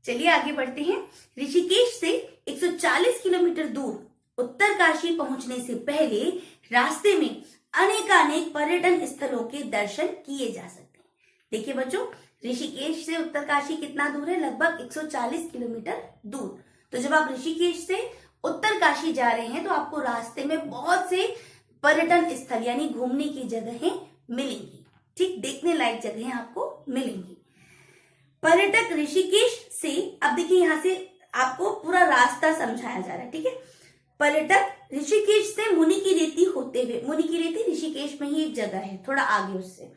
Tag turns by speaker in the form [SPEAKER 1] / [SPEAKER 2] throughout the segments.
[SPEAKER 1] चलिए आगे बढ़ते हैं। ऋषिकेश से 140 किलोमीटर दूर उत्तरकाशी पहुंचने से पहले रास्ते में अनेकानेक पर्यटन स्थलों के दर्शन किए जा सकते हैं। देखिए बच्चों, ऋषिकेश से उत्तरकाशी कितना दूर है? लगभग 140 किलोमीटर दूर। तो जब आप ऋषिकेश से उत्तरकाशी जा रहे हैं तो आपको रास्ते में बहुत से पर्यटन स्थल यानी घूमने की जगहें मिलेंगी। ठीक, देखने लायक जगहें आपको मिलेंगी। पर्यटक ऋषिकेश से, अब देखिए यहां से आपको पूरा रास्ता समझाया जा रहा है। ठीक है, पर्यटक ऋषिकेश से मुनि की रेती होते हुए, मुनि की रेती ऋषिकेश में ही एक जगह है, थोड़ा आगे उससे,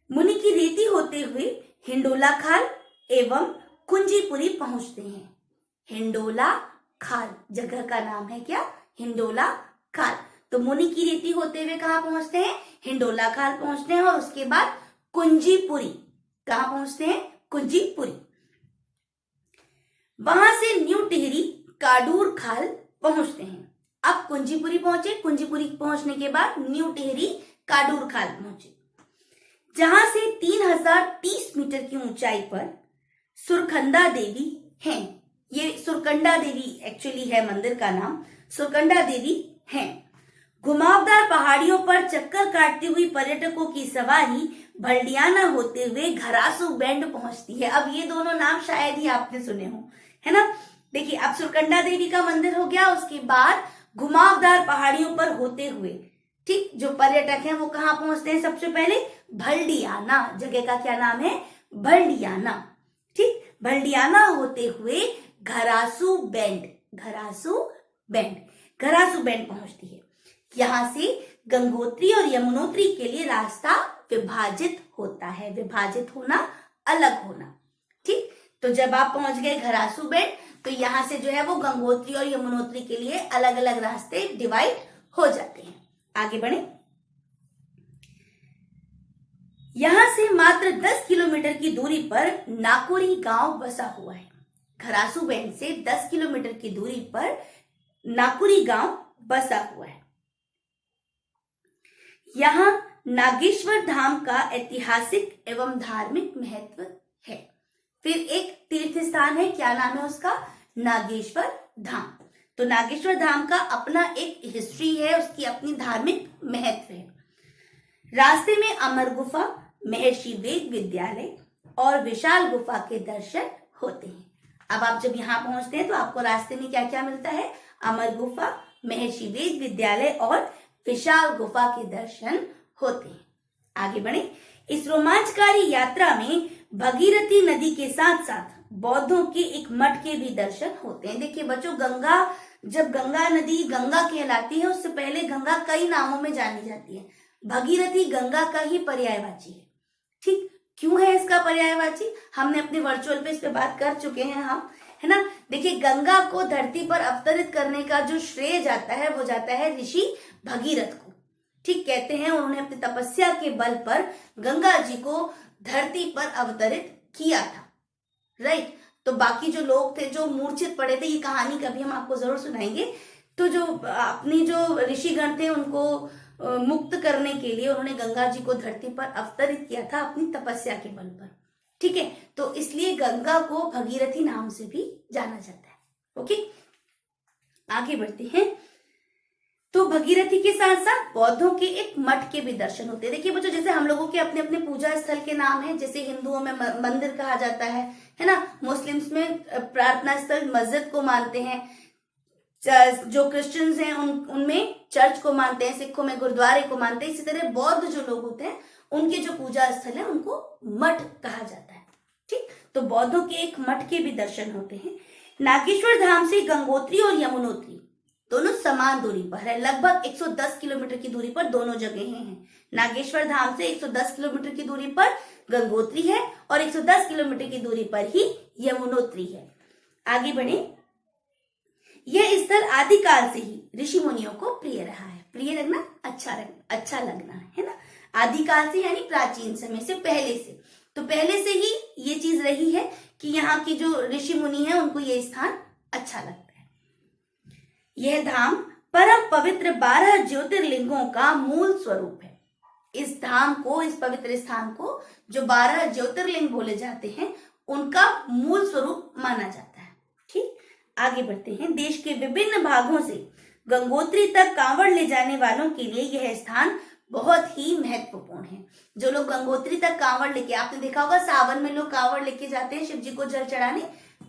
[SPEAKER 1] मुनि की रेती होते हुए हिंडोला खाल एवं कुंजीपुरी पहुंचते हैं। हिंडोला खाल जगह का नाम है क्या? हिंडोला खाल। तो मुनि की रेती होते हुए कहाँ पहुंचते हैं? हिंडोला खाल पहुंचते हैं और उसके बाद कुंजीपुरी, कहाँ पहुंचते हैं? कुंजीपुरी। वहां से न्यू टिहरी काडूर खाल पहुंचते हैं। अब कुंजीपुरी पहुंचे, कुंजीपुरी पहुंचने के बाद न्यू टिहरी काडूर खाल पहुंचे, जहां से 3030 मीटर की ऊंचाई पर सुरकंडा देवी हैं। ये सुरकंडा देवी एक्चुअली है मंदिर का नाम, सुरकंडा देवी हैं। घुमावदार पहाड़ियों पर चक्कर काटती हुई पर्यटकों की सवारी भल्डियाना होते हुए घरासू बैंड पहुंचती है। अब ये दोनों नाम शायद ही आपने सुने हो, है ना। देखिए, अब सुरकंडा देवी का मंदिर हो गया, उसके बाद घुमावदार पहाड़ियों पर होते हुए, ठीक, जो पर्यटक हैं वो कहाँ पहुंचते हैं? सबसे पहले भल्डियाना, जगह का क्या नाम है? भल्डियाना। ठीक, भल्डियाना होते हुए घरासू बैंड, घरासू बैंड, घरासू बैंड पहुंचती है। यहां से गंगोत्री और यमुनोत्री के लिए रास्ता विभाजित होता है। विभाजित होना, अलग होना। ठीक, तो जब आप पहुंच गए घरासू बैंड तो यहां से जो है वो गंगोत्री और यमुनोत्री के लिए अलग अलग रास्ते डिवाइड हो जाते हैं। आगे बढ़े। यहां से मात्र 10 किलोमीटर की दूरी पर नाकुरी गांव बसा हुआ है। घरासू बैंड से 10 किलोमीटर की दूरी पर नाकुरी गांव बसा हुआ है। यहां नागेश्वर धाम का ऐतिहासिक एवं धार्मिक महत्व है। फिर एक तीर्थ स्थान है, क्या नाम है उसका? नागेश्वर धाम। तो नागेश्वर धाम का अपना एक हिस्ट्री है, उसकी अपनी धार्मिक महत्व है। रास्ते में अमर गुफा, महर्षि वेद विद्यालय और विशाल गुफा के दर्शन होते हैं। अब आप जब यहाँ पहुंचते हैं तो आपको रास्ते में क्या क्या मिलता है? अमर गुफा, महर्षि वेद विद्यालय और विशाल गुफा के दर्शन होते हैं। आगे बढ़े। इस रोमांचकारी यात्रा में भगीरथी नदी के साथ साथ बौद्धों के एक मठ के भी दर्शन होते हैं। देखिए बच्चों, गंगा, जब गंगा नदी गंगा कहलाती है उससे पहले गंगा कई नामों में जानी जाती है। भगीरथी गंगा का ही पर्यायवाची है। ठीक, क्यों है इसका पर्यायवाची? हमने अपने वर्चुअल पे इस पे बात कर चुके हैं हम, है ना। देखिए, गंगा को धरती पर अवतरित करने का जो श्रेय जाता है वो जाता है ऋषि भगीरथ को। ठीक, कहते हैं उन्होंने अपनी तपस्या के बल पर गंगा जी को धरती पर अवतरित किया था। राइट, तो बाकी जो लोग थे जो मूर्छित पड़े थे, ये कहानी कभी हम आपको जरूर सुनाएंगे। तो जो अपनी जो ऋषिगण थे उनको मुक्त करने के लिए उन्होंने गंगा जी को धरती पर अवतरित किया था अपनी तपस्या के बल पर। ठीक है, तो इसलिए गंगा को भगीरथी नाम से भी जाना जाता है। ओके, आगे बढ़ते हैं। तो भगीरथी के साथ साथ बौद्धों के एक मठ के भी दर्शन होते हैं। देखिए बच्चों, जैसे हम लोगों के अपने अपने पूजा स्थल के नाम है, जैसे हिंदुओं में मंदिर कहा जाता है ना, मुस्लिम्स में प्रार्थना स्थल मस्जिद को मानते हैं, जो क्रिश्चियंस हैं उनमें चर्च को मानते हैं, सिखों में गुरुद्वारे को मानते हैं। इसी तरह बौद्ध जो लोग होते हैं उनके जो पूजा स्थल है उनको मठ कहा जाता है। ठीक, तो बौद्धों के एक मठ के भी दर्शन होते हैं। नागेश्वर धाम से गंगोत्री और यमुनोत्री दोनों समान दूरी पर है। लगभग 110 किलोमीटर की दूरी पर दोनों जगह हैं। नागेश्वर धाम से 110 किलोमीटर की दूरी पर गंगोत्री है और 110 किलोमीटर की दूरी पर ही यमुनोत्री है। आगे बढ़े। यह स्थल आदिकाल से ही ऋषि मुनियों को प्रिय रहा है। प्रिय लगना, अच्छा लगना, है ना। आदिकाल से यानी प्राचीन समय से, पहले से, तो पहले से ही ये चीज रही है कि यहाँ की जो ऋषि मुनि है उनको ये स्थान अच्छा लगता है। यह धाम परम पवित्र 12 ज्योतिर्लिंगों का मूल स्वरूप है। इस धाम को, इस पवित्र स्थान को जो 12 ज्योतिर्लिंग बोले जाते हैं उनका मूल स्वरूप माना जाता है। ठीक, आगे बढ़ते हैं। देश के विभिन्न भागों से गंगोत्री तक कांवड़ ले जाने वालों के लिए यह स्थान बहुत ही महत्वपूर्ण है। जो लोग गंगोत्री तक कांवड़ लेके, आपने देखा होगा सावन में लोग कांवड़ लेके जाते हैं शिव जी को जल चढ़ाने,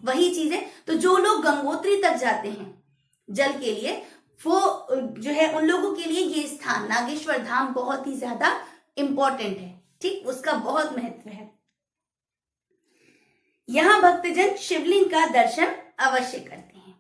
[SPEAKER 1] वही चीज है। तो जो लोग गंगोत्री तक जाते हैं जल के लिए, वो जो है उन लोगों के लिए ये स्थान नागेश्वर धाम बहुत ही ज्यादा इंपॉर्टेंट है। ठीक, उसका बहुत महत्व है। यहाँ भक्तजन शिवलिंग का दर्शन अवश्य करते हैं।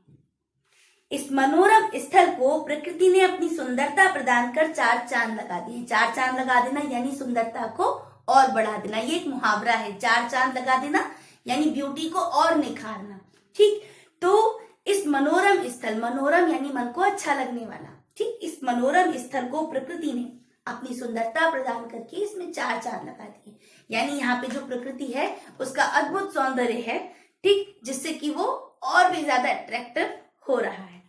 [SPEAKER 1] इस मनोरम स्थल को प्रकृति ने अपनी सुंदरता प्रदान कर 4 चांद लगा दिए। 4 चांद लगा देना यानी सुंदरता को और बढ़ा देना, ये एक मुहावरा है। 4 चांद लगा देना यानी ब्यूटी को और निखारना। ठीक, तो इस मनोरम स्थल, मनोरम यानी मन को अच्छा लगने वाला, ठीक, इस मनोरम स्थल को प्रकृति ने अपनी सुंदरता प्रदान करके इसमें 4 चांद लगा दिए। यानी यहाँ पे जो प्रकृति है उसका अद्भुत सौंदर्य है, ठीक, जिससे कि वो और भी ज्यादा अट्रैक्टिव हो रहा है।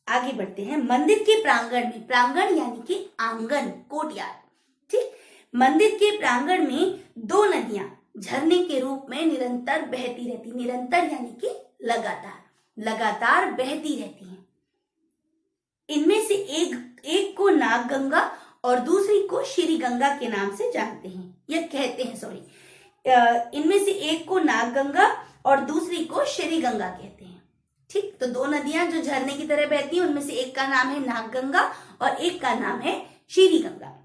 [SPEAKER 1] आगे बढ़ते हैं। मंदिर के प्रांगण में, प्रांगण यानी कि आंगन, कोर्टयार्ड, ठीक, मंदिर के प्रांगण में 2 नदियां झरने के रूप में निरंतर बहती रहती। निरंतर यानी कि लगातार, लगातार बहती रहती हैं। इनमें से एक को नाग गंगा और दूसरी को श्री गंगा के नाम से जानते हैं, या कहते हैं, सॉरी। इनमें से एक को नाग गंगा और दूसरी को श्री गंगा कहते हैं। ठीक, तो 2 नदियां जो झरने की तरह बहती हैं, उनमें से एक का नाम है नाग गंगा और एक का नाम है श्री गंगा।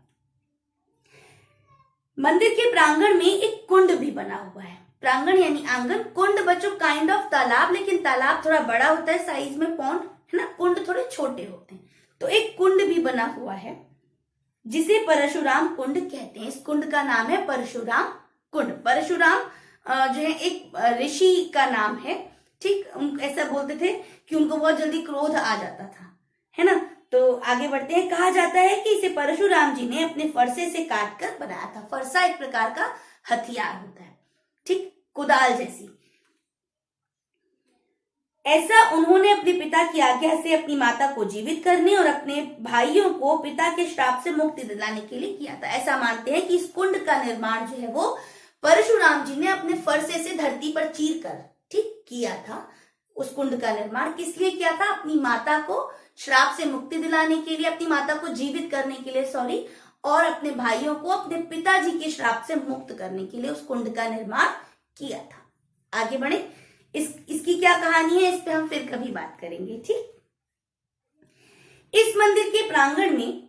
[SPEAKER 1] मंदिर के प्रांगण में एक कुंड भी बना हुआ है। प्रांगण यानी आंगन, कुंड बच्चों काइंड ऑफ तालाब, लेकिन तालाब थोड़ा बड़ा होता है साइज में, पॉन्ड है ना, कुंड थोड़े छोटे होते हैं। तो एक कुंड भी बना हुआ है जिसे परशुराम कुंड कहते हैं। इस कुंड का नाम है परशुराम कुंड। परशुराम जो है एक ऋषि का नाम है। ठीक, ऐसा बोलते थे कि उनको बहुत जल्दी क्रोध आ जाता था, है ना। तो आगे बढ़ते हैं। कहा जाता है कि इसे परशुराम जी ने अपने फरसे से काटकर बनाया था। फरसा एक प्रकार का हथियार होता है, ठीक, कुदाल जैसी। ऐसा उन्होंने अपने पिता की आज्ञा से अपनी माता को जीवित करने और अपने भाइयों को पिता के श्राप से मुक्ति दिलाने के लिए किया था। ऐसा मानते हैं कि इस कुंड का निर्माण जो है वो परशुराम जी ने अपने फरसे से धरती पर चीर कर, ठीक, किया था। उस कुंड का निर्माण किस लिए किया था? अपनी माता को श्राप से मुक्ति दिलाने के लिए, अपनी माता को जीवित करने के लिए, सॉरी, और अपने भाइयों को अपने पिताजी के श्राप से मुक्त करने के लिए उस कुंड का निर्माण किया था। आगे बढ़े। इसकी क्या कहानी है, इस पे हम फिर कभी बात करेंगे। ठीक, इस मंदिर के प्रांगण में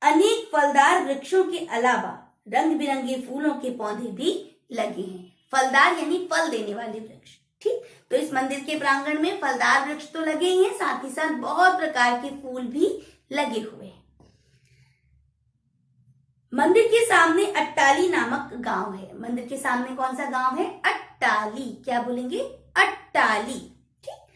[SPEAKER 1] अनेक फलदार वृक्षों के अलावा रंग बिरंगे फूलों के पौधे भी लगे हैं। फलदार यानी फल देने वाले वृक्ष। ठीक, तो इस मंदिर के प्रांगण में फलदार वृक्ष तो लगे ही हैं, साथ ही साथ बहुत प्रकार के फूल भी लगे हुए हैं। मंदिर के सामने अट्टाली नामक गांव है। मंदिर के सामने कौन सा गांव है? अट्टाली। क्या बोलेंगे? अट्टाली। ठीक,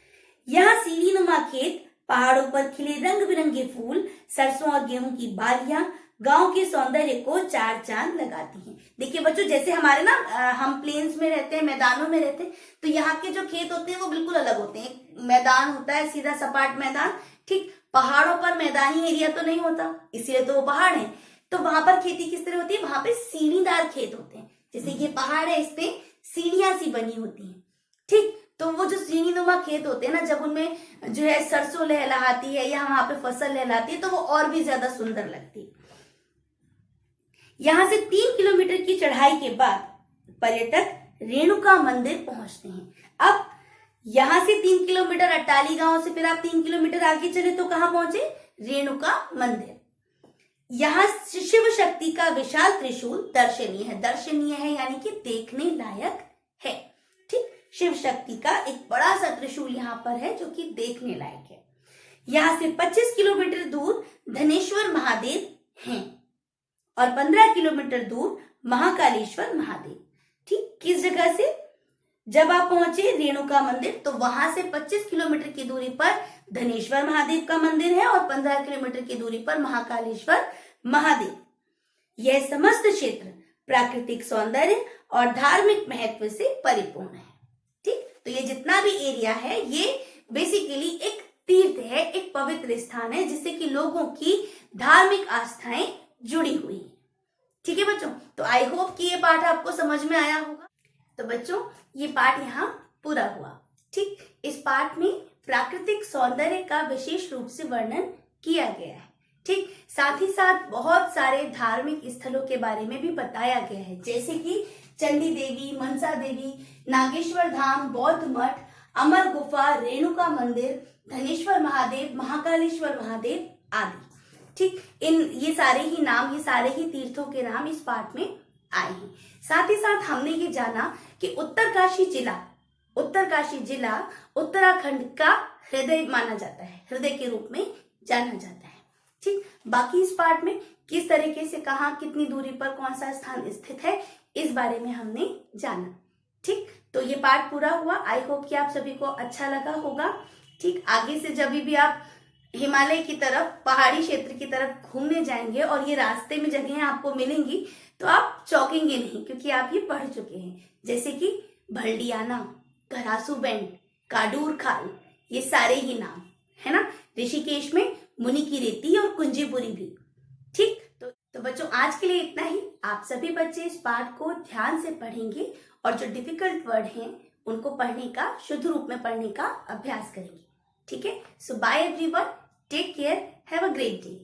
[SPEAKER 1] यहाँ सीढ़ी नुमा खेत, पहाड़ों पर खिले रंग बिरंगे फूल, सरसों और गेहूं की बालियां गांव के सौंदर्य को 4 चांद लगाती हैं। देखिए बच्चों, जैसे हमारे ना हम प्लेन्स में रहते हैं, मैदानों में रहते हैं, तो यहाँ के जो खेत होते हैं वो बिल्कुल अलग होते हैं। मैदान होता है सीधा सपाट मैदान, ठीक, पहाड़ों पर मैदानी एरिया तो नहीं होता, इसलिए तो वो पहाड़ है। तो वहां पर खेती किस तरह होती है? वहां पे सीढ़ीदार खेत होते हैं। जैसे ये पहाड़ है, इस पे सीढ़ियां सी बनी होती हैं। ठीक, तो वो जो सीढ़ी नुमा खेत होते हैं ना, जब उनमें जो है सरसों लहलहाती है या वहां पे फसल लहलाती है तो वो और भी ज्यादा सुंदर लगती है। यहां से 3 किलोमीटर की चढ़ाई के बाद पर्यटक रेणुका मंदिर पहुंचते हैं। अब यहां से 3 किलोमीटर अट्टाली गांव से फिर आप 3 किलोमीटर आगे चले तो कहां पहुंचे? रेणुका मंदिर। यहाँ शिव शक्ति का विशाल त्रिशूल दर्शनीय है। दर्शनीय है यानी कि देखने लायक है। ठीक, शिव शक्ति का एक बड़ा सा त्रिशूल यहाँ पर है जो कि देखने लायक है। यहाँ से 25 किलोमीटर दूर धनेश्वर महादेव हैं और 15 किलोमीटर दूर महाकालेश्वर महादेव। ठीक, किस जगह से? जब आप पहुंचे रेणुका मंदिर तो वहां से 25 किलोमीटर की दूरी पर धनेश्वर महादेव का मंदिर है और 15 किलोमीटर की दूरी पर महाकालेश्वर महादेव। यह समस्त क्षेत्र प्राकृतिक सौंदर्य और धार्मिक महत्व से परिपूर्ण है। ठीक, तो ये जितना भी एरिया है ये बेसिकली एक तीर्थ है, एक पवित्र स्थान है जिससे कि लोगों की धार्मिक आस्थाएं जुड़ी हुई है। ठीक है बच्चों, तो आई होप कि ये पाठ आपको समझ में आया होगा। तो बच्चों ये पाठ यहाँ पूरा हुआ। ठीक, इस पाठ में प्राकृतिक सौंदर्य का विशेष रूप से वर्णन किया गया है। ठीक, साथ ही साथ बहुत सारे धार्मिक स्थलों के बारे में भी बताया गया है, जैसे कि चंडी देवी, मनसा देवी, नागेश्वर धाम, बौद्ध मठ, अमर गुफा, रेणुका मंदिर, धनेश्वर महादेव, महाकालेश्वर महादेव आदि। ठीक, ये सारे ही तीर्थों के नाम इस पाठ में आए हैं। साथ ही साथ हमने ये जाना कि उत्तरकाशी जिला उत्तराखंड का हृदय माना जाता है, हृदय के रूप में जाना जाता है। ठीक, बाकी इस पाठ में किस तरीके से, कहाँ, कितनी दूरी पर कौन सा स्थान स्थित है, इस बारे में हमने जाना। ठीक, तो ये पाठ पूरा हुआ। आई होप कि आप सभी को अच्छा लगा होगा। ठीक, आगे से जब भी आप हिमालय की तरफ, पहाड़ी क्षेत्र की तरफ घूमने जाएंगे और ये रास्ते में जगहें आपको मिलेंगी तो आप चौंकेंगे नहीं, क्योंकि आप ये पढ़ चुके हैं, जैसे कि भल्डियाना, घरासू बेंड, काडूर खाल, ये सारे ही नाम है ना। ऋषिकेश में मुनि की रेती और कुंजीपुरी भी। ठीक, तो बच्चों आज के लिए इतना ही। आप सभी बच्चे इस पाठ को ध्यान से पढ़ेंगे और जो डिफिकल्ट वर्ड हैं उनको पढ़ने का, शुद्ध रूप में पढ़ने का अभ्यास करेंगे। ठीक है, so bye everyone, take care, have a great day.